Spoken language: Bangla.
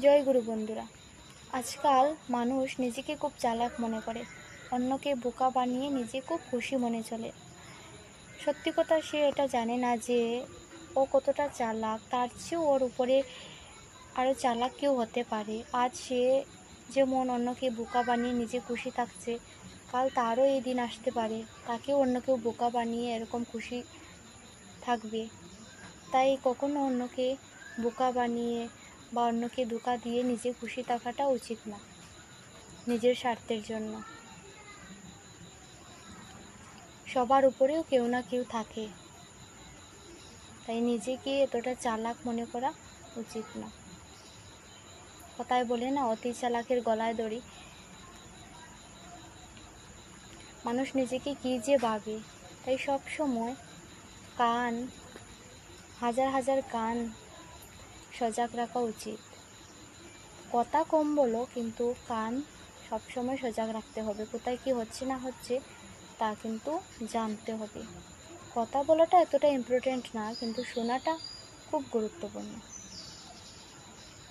জয় গুরু বন্ধুরা। আজকাল মানুষ নিজেকে খুব চালাক মনে করে, অন্যকে বোকা বানিয়ে নিজে খুব খুশি মনে চলে। সত্যি কথা, সে এটা জানে না যে ও কতটা চালাক, তার চেয়েও ওর উপরে আরও চালাক কেউ হতে পারে। আজ সে যেমন অন্যকে বোকা বানিয়ে নিজে খুশি থাকছে, কাল তারও এই দিন আসতে পারে তাকেও অন্য কেউ বোকা বানিয়ে এরকম খুশি থাকবে। তাই কখনো অন্যকে বোকা বানিয়ে বা অন্যকে ধোঁকা দিয়ে নিজে খুশি থাকাটা উচিত না, নিজের স্বার্থের জন্য। সবার উপরেও কেউ না কেউ থাকে, তাই নিজেকে এতটা চালাক মনে করা উচিত না। কথায় বলে না, অতি চালাকের গলায় দড়ি। মানুষ নিজেকে কী যে ভাবে, তাই সব সময় হাজার হাজার কান সজাগ রাখা উচিত। কথা কম বলো, কিন্তু কান সবসময় সজাগ রাখতে হবে। কোথায় কি হচ্ছে না হচ্ছে তা কিন্তু জানতে হবে। কথা বলাটা এতটা ইম্পর্টেন্ট না, কিন্তু শোনাটা খুব গুরুত্বপূর্ণ।